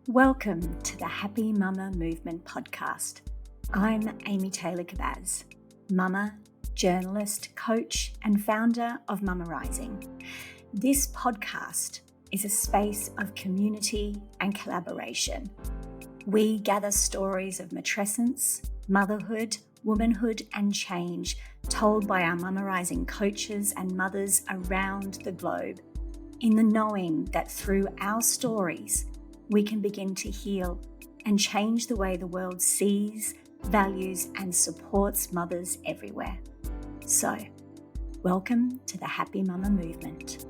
Welcome to the Happy Mama Movement podcast. I'm Amy Taylor-Kabbaz, mama, journalist, coach, and founder of Mama Rising. This podcast is a space of community and collaboration. We gather stories of matrescence, motherhood, womanhood, and change told by our Mama Rising coaches and mothers around the globe, in the knowing that through our stories, we can begin to heal and change the way the world sees, values, and supports mothers everywhere. So, welcome to the Happy Mama Movement.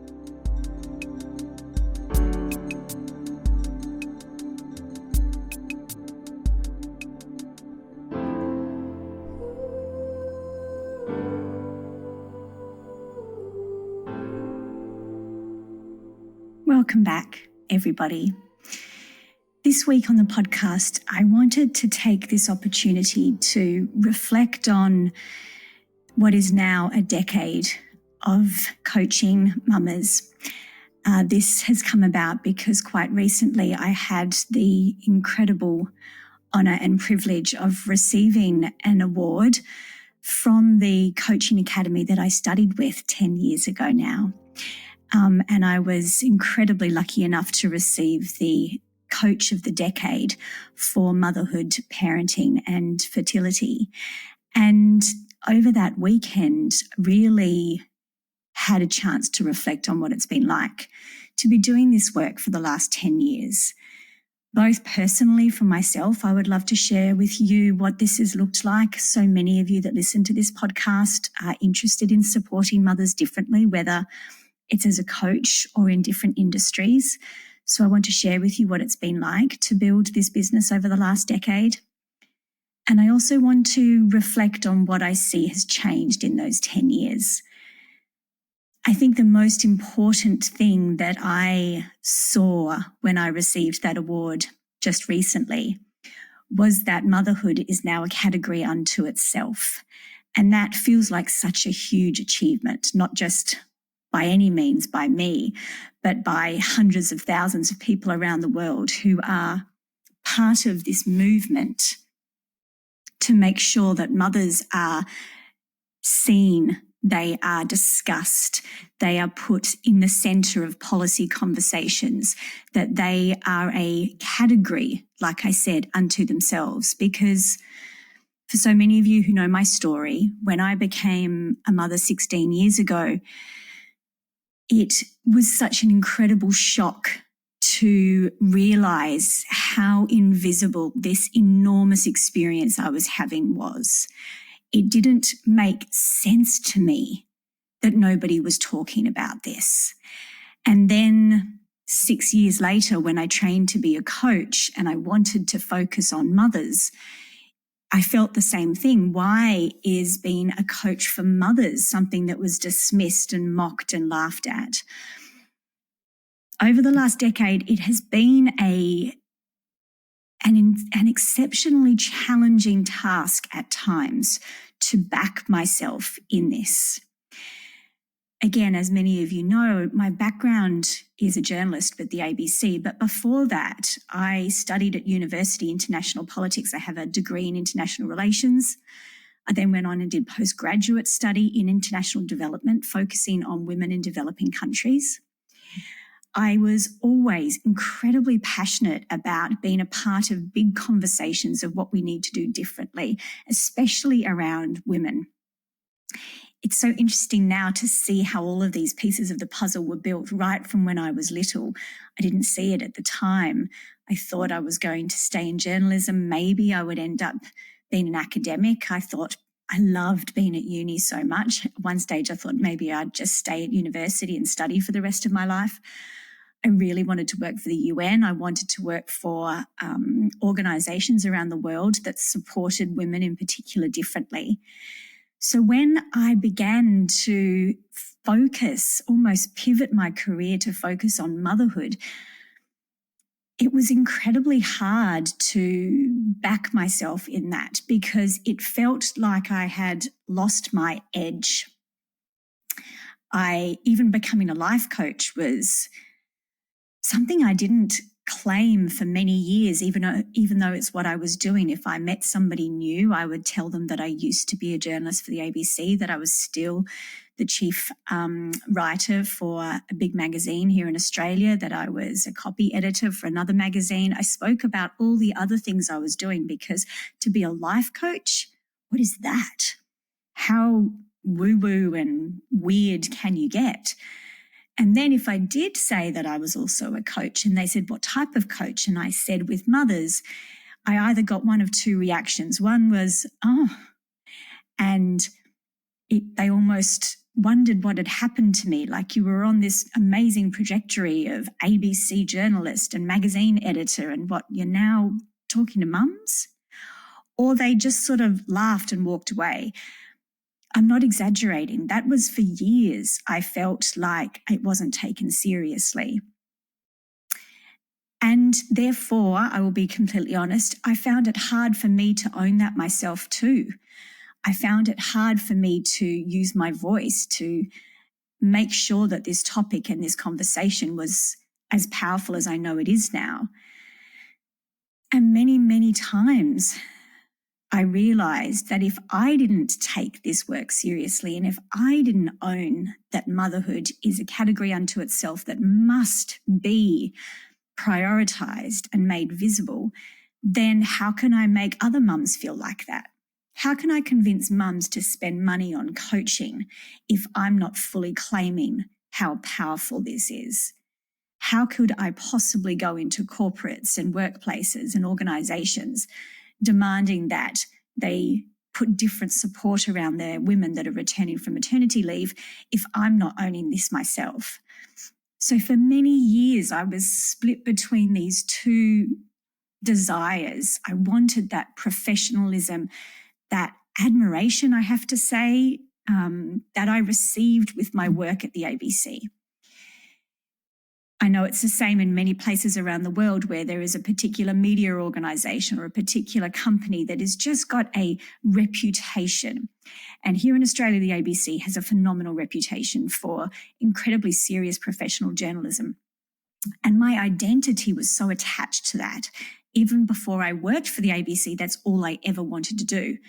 Welcome back, everybody. This week on the podcast, I wanted to take this opportunity to reflect on what is now a decade of coaching mamas. This has come about because quite recently I had the incredible honour and privilege of receiving an award from the coaching academy that I studied with 10 years ago now. And I was incredibly lucky enough to receive the Coach of the Decade for motherhood, parenting, and fertility. And over that weekend, really had a chance to reflect on what it's been like to be doing this work for the last 10 years. Both personally for myself, I would love to share with you what this has looked like. So many of you that listen to this podcast are interested in supporting mothers differently, whether it's as a coach or in different industries. So I want to share with you what it's been like to build this business over the last decade. And I also want to reflect on what I see has changed in those 10 years. I think the most important thing that I saw when I received that award just recently was that motherhood is now a category unto itself. And that feels like such a huge achievement, not just by any means by me, but by hundreds of thousands of people around the world who are part of this movement to make sure that mothers are seen, they are discussed, they are put in the centre of policy conversations, that they are a category, like I said, unto themselves. Because for so many of you who know my story, when I became a mother 16 years ago, it was such an incredible shock to realise how invisible this enormous experience I was having was. It didn't make sense to me that nobody was talking about this. And then 6 years later, when I trained to be a coach and I wanted to focus on mothers, I felt the same thing. Why is being a coach for mothers something that was dismissed and mocked and laughed at? Over the last decade, it has been an exceptionally challenging task at times to back myself in this. Again, as many of you know, my background is a journalist with the ABC, but before that, I studied at university international politics. I have a degree in international relations. I then went on and did postgraduate study in international development, focusing on women in developing countries. I was always incredibly passionate about being a part of big conversations of what we need to do differently, especially around women. It's so interesting now to see how all of these pieces of the puzzle were built right from when I was little. I didn't see it at the time. I thought I was going to stay in journalism. Maybe I would end up being an academic. I thought I loved being at uni so much. At one stage, I thought maybe I'd just stay at university and study for the rest of my life. I really wanted to work for the UN. I wanted to work for organisations around the world that supported women in particular differently. So when I began to focus, almost pivot my career to focus on motherhood, it was incredibly hard to back myself in that because it felt like I had lost my edge. Even becoming a life coach was something I didn't claim for many years, even though it's what I was doing. If I met somebody new, I would tell them that I used to be a journalist for the ABC, that I was still the chief writer for a big magazine here in Australia, that I was a copy editor for another magazine. I spoke about all the other things I was doing, because to be a life coach, what is that? How woo-woo and weird can you get? And then if I did say that I was also a coach, and they said, what type of coach? And I said, with mothers, I either got one of two reactions. One was, oh, and they almost wondered what had happened to me, like you were on this amazing trajectory of ABC journalist and magazine editor, and what, you're now talking to mums? Or they just sort of laughed and walked away. I'm not exaggerating. That was for years. I felt like it wasn't taken seriously. And therefore, I will be completely honest, I found it hard for me to own that myself too. I found it hard for me to use my voice to make sure that this topic and this conversation was as powerful as I know it is now. And many, many times, I realized that if I didn't take this work seriously, and if I didn't own that motherhood is a category unto itself that must be prioritized and made visible, then how can I make other mums feel like that? How can I convince mums to spend money on coaching if I'm not fully claiming how powerful this is? How could I possibly go into corporates and workplaces and organizations demanding that they put different support around their women that are returning from maternity leave if I'm not owning this myself? So for many years, I was split between these two desires. I wanted that professionalism, that admiration, I have to say, that I received with my work at the ABC. I know it's the same in many places around the world where there is a particular media organisation or a particular company that has just got a reputation. And here in Australia, the ABC has a phenomenal reputation for incredibly serious professional journalism. And my identity was so attached to that. Even before I worked for the ABC, that's all I ever wanted to do,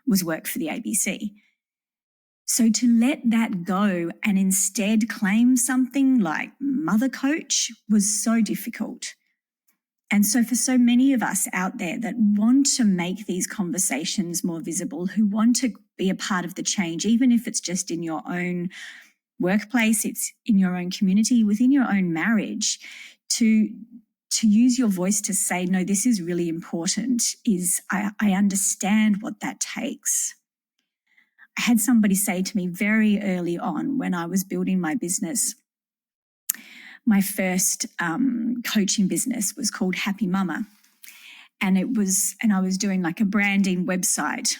was work for the ABC. So to let that go and instead claim something like mother coach was so difficult. And so for so many of us out there that want to make these conversations more visible, who want to be a part of the change, even if it's just in your own workplace, it's in your own community, within your own marriage, to use your voice to say, no, this is really important, I understand what that takes. I had somebody say to me very early on when I was building my business, my first coaching business was called Happy Mama. And I was doing like a branding website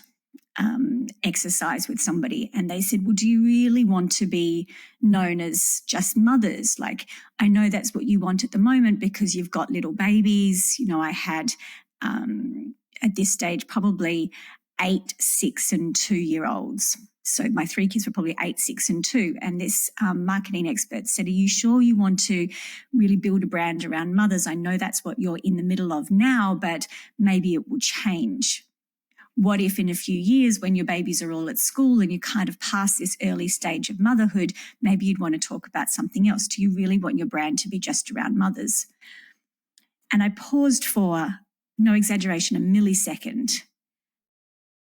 exercise with somebody. And they said, well, do you really want to be known as just mothers? Like, I know that's what you want at the moment because you've got little babies. You know, I had at this stage probably 8, 6 and 2-year-olds. So my 3 kids were probably 8, 6 and 2. And this marketing expert said, are you sure you want to really build a brand around mothers? I know that's what you're in the middle of now, but maybe it will change. What if in a few years when your babies are all at school and you kind of pass this early stage of motherhood, maybe you'd want to talk about something else? Do you really want your brand to be just around mothers? And I paused for, no exaggeration, a millisecond.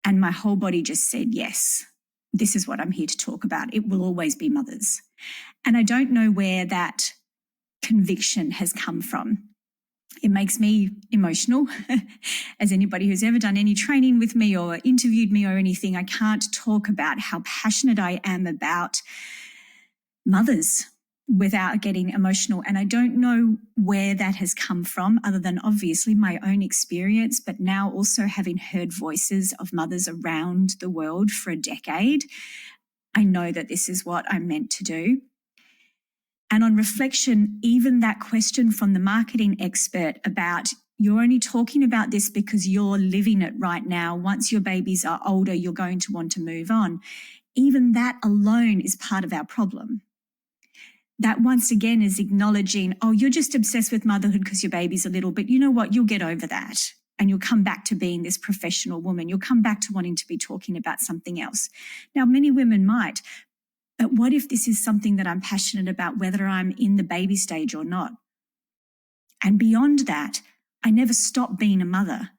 And my whole body just said, yes, this is what I'm here to talk about. It will always be mothers. And I don't know where that conviction has come from. It makes me emotional. As anybody who's ever done any training with me or interviewed me or anything, I can't talk about how passionate I am about mothers without getting emotional. And I don't know where that has come from, other than obviously my own experience, but now also having heard voices of mothers around the world for a decade, I know that this is what I'm meant to do. And on reflection, even that question from the marketing expert about you're only talking about this because you're living it right now. Once your babies are older, you're going to want to move on. Even that alone is part of our problem. that once again is acknowledging, oh, you're just obsessed with motherhood because your baby's a little, but you know what? You'll get over that. And you'll come back to being this professional woman. You'll come back to wanting to be talking about something else. Now, many women might, but what if this is something that I'm passionate about, whether I'm in the baby stage or not? And beyond that, I never stop being a mother.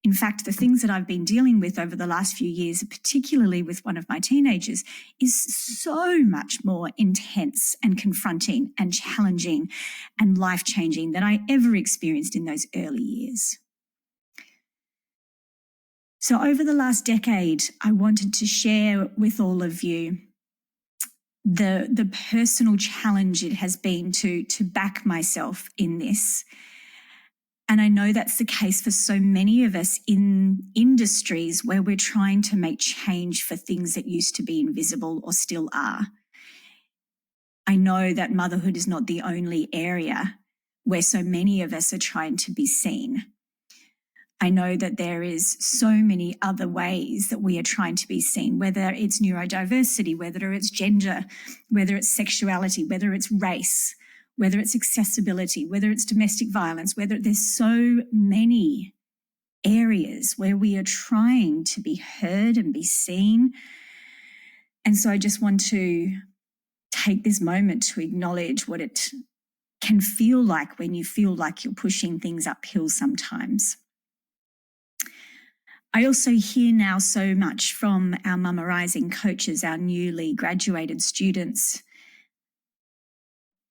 In fact, the things that I've been dealing with over the last few years, particularly with one of my teenagers, is so much more intense and confronting and challenging and life-changing than I ever experienced in those early years. So over the last decade, I wanted to share with all of you the personal challenge it has been to back myself in this. And I know that's the case for so many of us in industries where we're trying to make change for things that used to be invisible or still are. I know that motherhood is not the only area where so many of us are trying to be seen. I know that there is so many other ways that we are trying to be seen, whether it's neurodiversity, whether it's gender, whether it's sexuality, whether it's race, whether it's accessibility, whether it's domestic violence, whether there's so many areas where we are trying to be heard and be seen. And so I just want to take this moment to acknowledge what it can feel like when you feel like you're pushing things uphill sometimes. I also hear now so much from our Mama Rising coaches, our newly graduated students,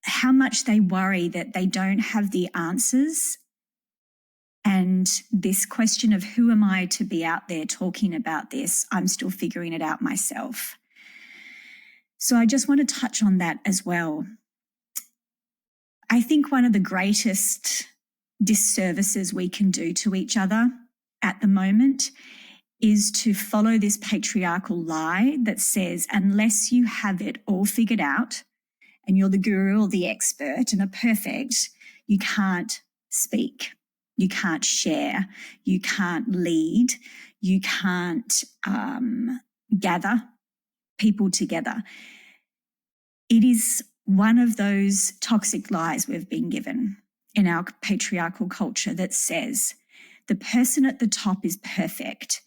how much they worry that they don't have the answers. And this question of who am I to be out there talking about this, I'm still figuring it out myself. So I just want to touch on that as well. I think one of the greatest disservices we can do to each other at the moment is to follow this patriarchal lie that says, unless you have it all figured out and you're the guru or the expert and are perfect, you can't speak, you can't share, you can't lead, you can't gather people together. It is one of those toxic lies we've been given in our patriarchal culture that says the person at the top is perfect,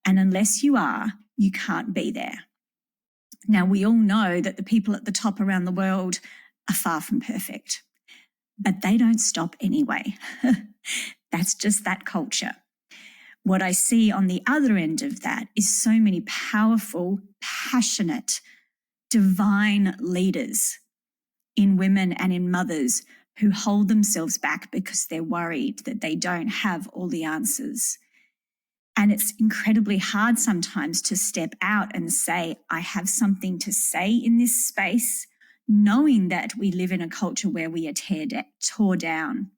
and unless you are, you can't be there. Now, we all know that the people at the top around the world are far from perfect, but they don't stop anyway. That's just that culture. What I see on the other end of that is so many powerful, passionate, divine leaders in women and in mothers who hold themselves back because they're worried that they don't have all the answers. And it's incredibly hard sometimes to step out and say, I have something to say in this space, knowing that we live in a culture where we are tore down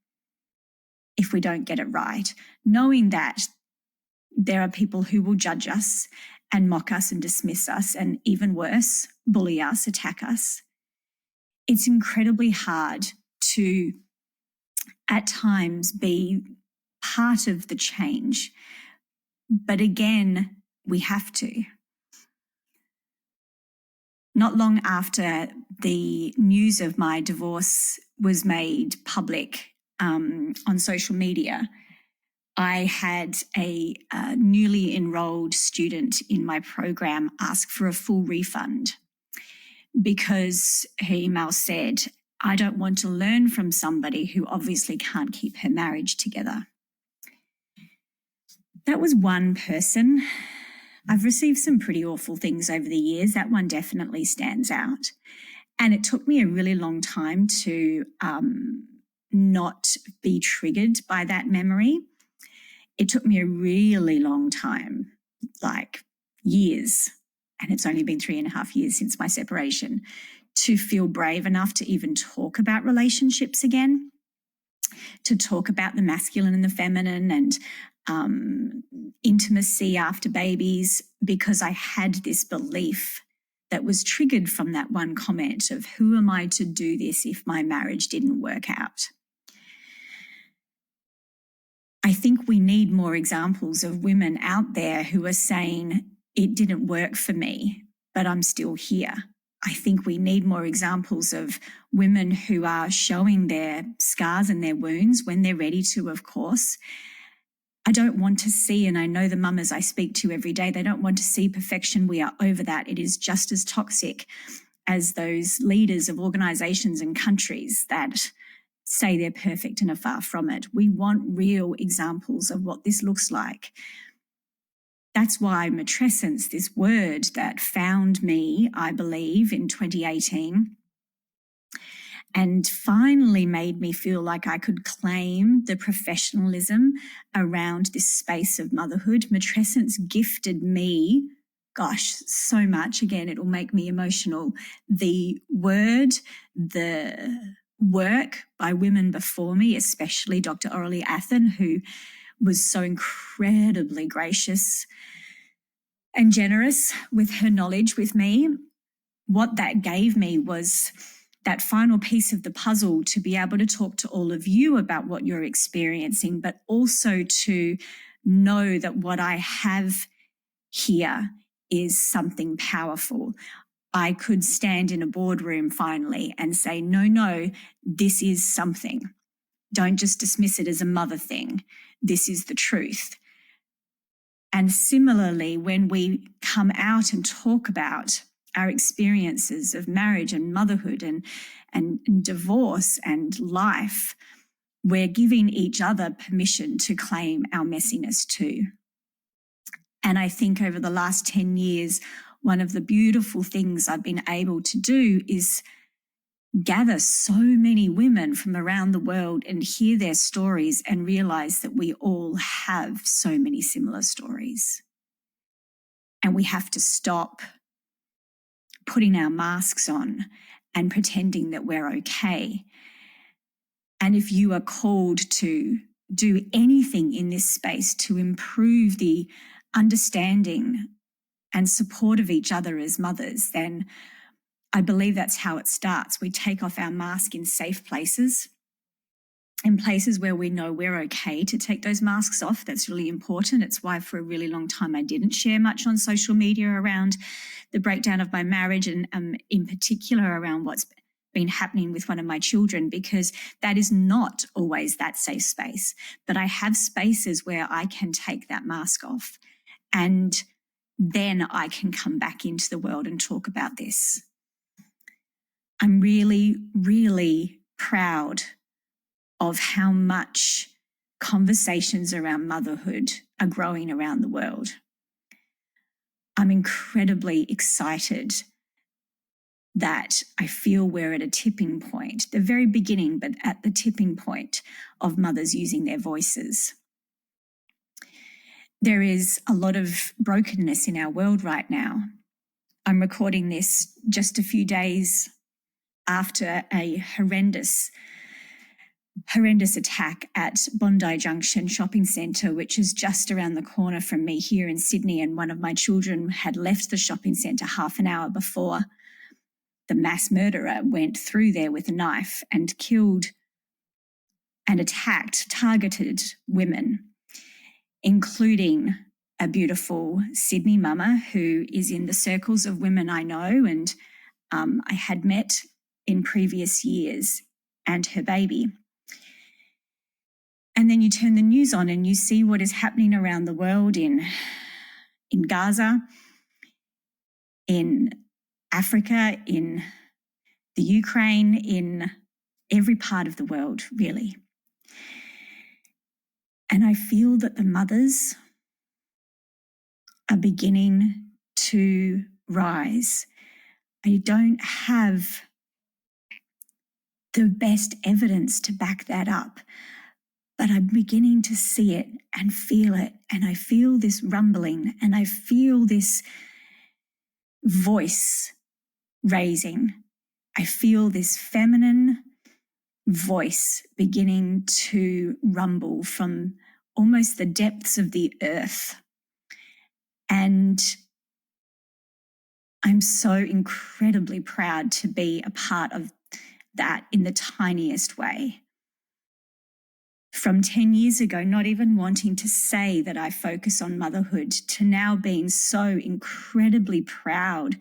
if we don't get it right, knowing that there are people who will judge us and mock us and dismiss us and even worse, bully us, attack us. It's incredibly hard to, at times, be part of the change. But again, we have to. Not long after the news of my divorce was made public on social media, I had a newly enrolled student in my program ask for a full refund because her email said, I don't want to learn from somebody who obviously can't keep her marriage together. That was one person. I've received some pretty awful things over the years. That one definitely stands out. And it took me a really long time to not be triggered by that memory. It took me a really long time, like years, and it's only been 3.5 years since my separation, to feel brave enough to even talk about relationships again, to talk about the masculine and the feminine and intimacy after babies, because I had this belief that was triggered from that one comment of who am I to do this if my marriage didn't work out? I think we need more examples of women out there who are saying, it didn't work for me, but I'm still here. I think we need more examples of women who are showing their scars and their wounds when they're ready to, of course. I don't want to see, and I know the mamas I speak to every day, they don't want to see perfection. We are over that. It is just as toxic as those leaders of organizations and countries that say they're perfect and are far from it. We want real examples of what this looks like. That's why matrescence, this word that found me, I believe, in 2018, and finally made me feel like I could claim the professionalism around this space of motherhood. Matrescence gifted me, gosh, so much. Again, it will make me emotional. The word, the work by women before me, especially Dr. Aurelie Athen, who was so incredibly gracious and generous with her knowledge with me. What that gave me was that final piece of the puzzle to be able to talk to all of you about what you're experiencing, but also to know that what I have here is something powerful. I could stand in a boardroom finally and say, no, this is something. Don't just dismiss it as a mother thing. This is the truth. And similarly, when we come out and talk about our experiences of marriage and motherhood and divorce and life, we're giving each other permission to claim our messiness too. And I think over the last 10 years, one of the beautiful things I've been able to do is gather so many women from around the world and hear their stories and realize that we all have so many similar stories. And we have to stop putting our masks on and pretending that we're okay. And if you are called to do anything in this space to improve the understanding and support of each other as mothers, then I believe that's how it starts. We take off our mask in safe places, in places where we know we're okay to take those masks off. That's really important. It's why for a really long time I didn't share much on social media around the breakdown of my marriage and in particular around what's been happening with one of my children, because that is not always that safe space. But I have spaces where I can take that mask off and then I can come back into the world and talk about this. I'm really, really proud of how much conversations around motherhood are growing around the world. I'm incredibly excited that I feel we're at a tipping point, the very beginning, but at the tipping point of mothers using their voices. There is a lot of brokenness in our world right now. I'm recording this just a few days after a horrendous attack at Bondi Junction Shopping Centre, which is just around the corner from me here in Sydney. And one of my children had left the shopping centre half an hour before the mass murderer went through there with a knife and killed and attacked, targeted women, including a beautiful Sydney mama who is in the circles of women I know and I had met in previous years, and her baby. And then you turn the news on and you see what is happening around the world in Gaza, in Africa, in the Ukraine, in every part of the world, really. And I feel that the mothers are beginning to rise. I don't have the best evidence to back that up, but I'm beginning to see it and feel it. And I feel this rumbling and I feel this voice raising. I feel this feminine voice beginning to rumble from almost the depths of the earth. And I'm so incredibly proud to be a part of that in the tiniest way. From 10 years ago, not even wanting to say that I focus on motherhood, to now being so incredibly proud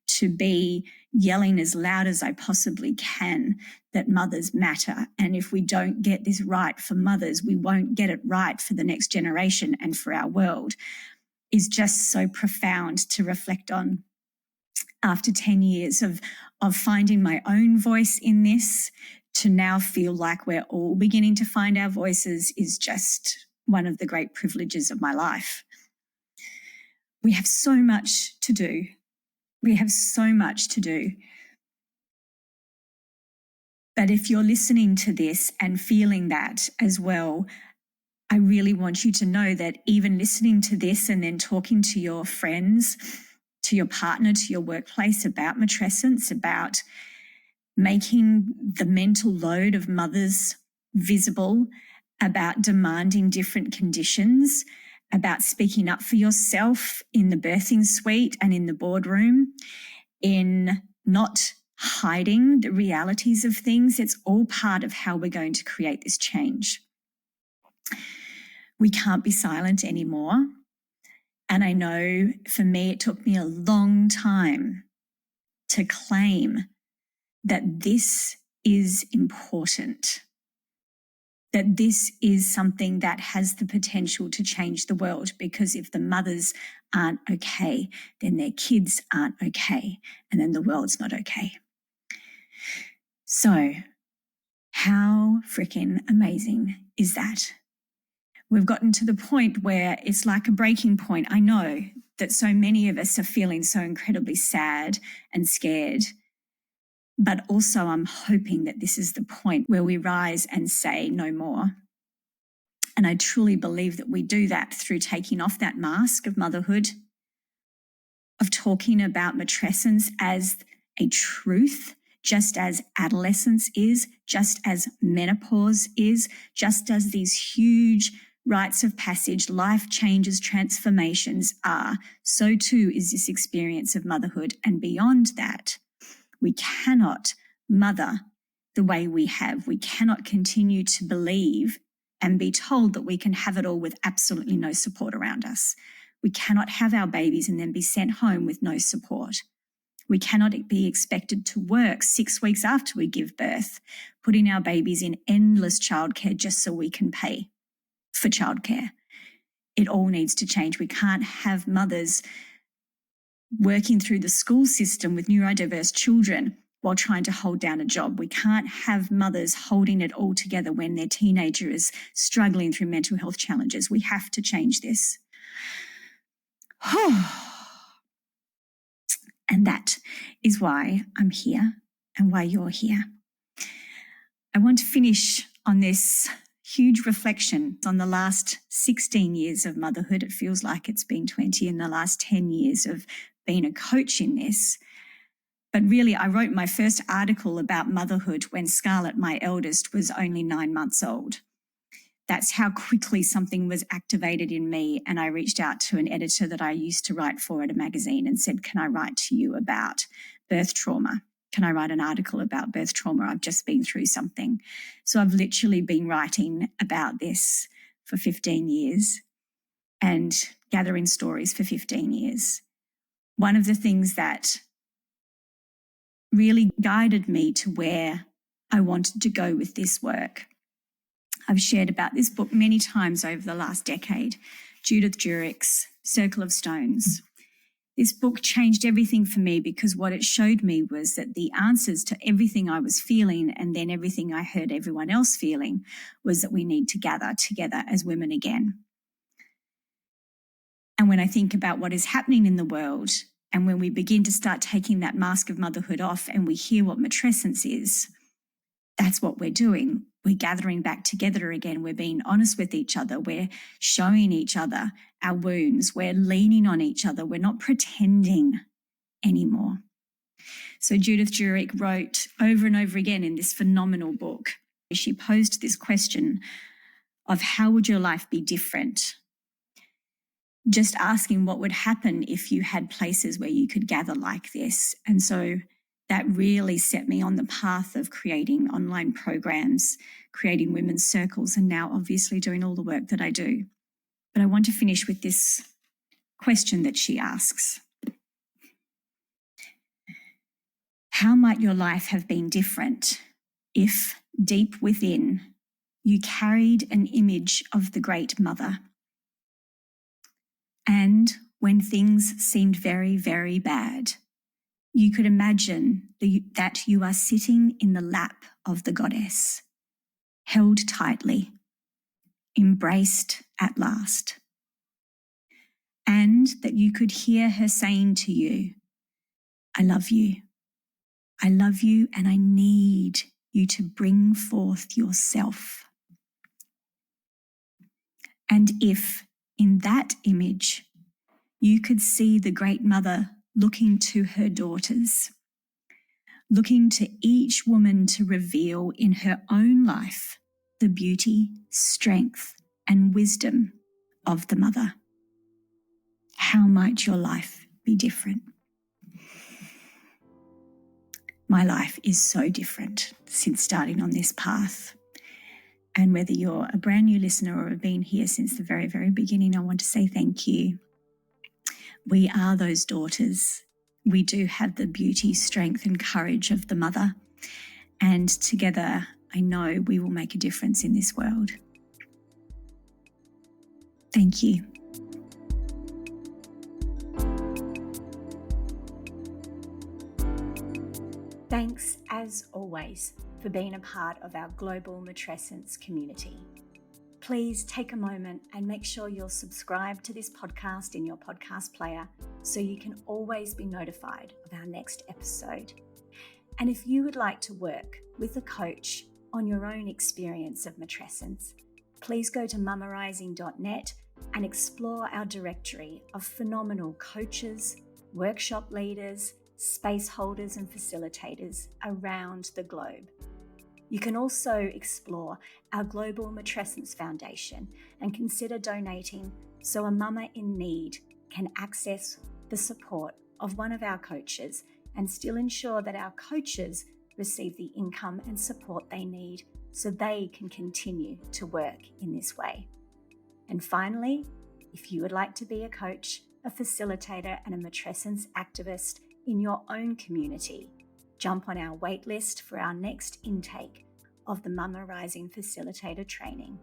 to be yelling as loud as I possibly can that mothers matter. And if we don't get this right for mothers, we won't get it right for the next generation and for our world, is just so profound to reflect on. After 10 years of finding my own voice in this, to now feel like we're all beginning to find our voices is just one of the great privileges of my life. We have so much to do. We have so much to do. But if you're listening to this and feeling that as well, I really want you to know that even listening to this and then talking to your friends, to your partner, to your workplace about matrescence, about making the mental load of mothers visible, about demanding different conditions, about speaking up for yourself in the birthing suite and in the boardroom, in not hiding the realities of things. It's all part of how we're going to create this change. We can't be silent anymore. And I know for me, it took me a long time to claim that this is important, that this is something that has the potential to change the world, because if the mothers aren't okay, then their kids aren't okay, and then the world's not okay. So how freaking amazing is that? We've gotten to the point where it's like a breaking point. I know that so many of us are feeling so incredibly sad and scared, but also I'm hoping that this is the point where we rise and say no more. And I truly believe that we do that through taking off that mask of motherhood, of talking about matrescence as a truth, just as adolescence is, just as menopause is, just as these huge rites of passage, life changes, transformations are, so too is this experience of motherhood. And beyond that, we cannot mother the way we have. We cannot continue to believe and be told that we can have it all with absolutely no support around us. We cannot have our babies and then be sent home with no support. We cannot be expected to work 6 weeks after we give birth, putting our babies in endless childcare just so we can pay for childcare. It all needs to change. We can't have mothers working through the school system with neurodiverse children while trying to hold down a job. We can't have mothers holding it all together when their teenager is struggling through mental health challenges. We have to change this. And that is why I'm here and why you're here. I want to finish on this huge reflection on the last 16 years of motherhood. It feels like it's been 20 in the last 10 years of being a coach in this. But really, I wrote my first article about motherhood when Scarlett, my eldest, was only 9 months old. That's how quickly something was activated in me. And I reached out to an editor that I used to write for at a magazine and said, can I write to you about birth trauma? Can I write an article about birth trauma? I've just been through something. So I've literally been writing about this for 15 years and gathering stories for 15 years. One of the things that really guided me to where I wanted to go with this work, I've shared about this book many times over the last decade, Judith Jurik's Circle of Stones. This book changed everything for me because what it showed me was that the answers to everything I was feeling and then everything I heard everyone else feeling was that we need to gather together as women again. And when I think about what is happening in the world and when we begin to start taking that mask of motherhood off and we hear what matrescence is, that's what we're doing. We're gathering back together again. We're being honest with each other. We're showing each other our wounds. We're leaning on each other. We're not pretending anymore. So Judith Jurik wrote over and over again in this phenomenal book, she posed this question of how would your life be different? Just asking what would happen if you had places where you could gather like this. And so that really set me on the path of creating online programs, creating women's circles, and now obviously doing all the work that I do. But I want to finish with this question that she asks. How might your life have been different if deep within you carried an image of the Great Mother? And when things seemed very, very bad, you could imagine that you are sitting in the lap of the goddess, held tightly, embraced at last, and that you could hear her saying to you, I love you. I love you, and I need you to bring forth yourself. And if in that image you could see the Great Mother looking to her daughters, looking to each woman to reveal in her own life the beauty, strength, and wisdom of the mother, how might your life be different? My life is so different since starting on this path. And whether you're a brand new listener or have been here since the very, very beginning, I want to say thank you. We are those daughters. We do have the beauty, strength, and courage of the mother. And together, I know we will make a difference in this world. Thank you. Thanks, as always, for being a part of our global matrescence community. Please take a moment and make sure you're subscribed to this podcast in your podcast player so you can always be notified of our next episode. And if you would like to work with a coach on your own experience of matrescence, please go to mamarising.net and explore our directory of phenomenal coaches, workshop leaders, space holders and facilitators around the globe. You can also explore our Global Matrescence Foundation and consider donating so a mama in need can access the support of one of our coaches and still ensure that our coaches receive the income and support they need so they can continue to work in this way. And finally, if you would like to be a coach, a facilitator, and a matrescence activist in your own community, jump on our waitlist for our next intake of the Mama Rising Facilitator Training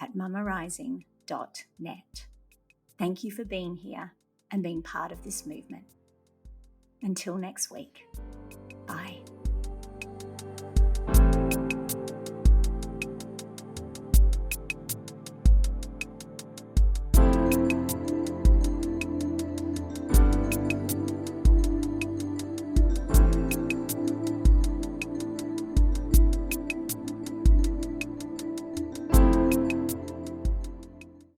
at mamarising.net. Thank you for being here and being part of this movement. Until next week.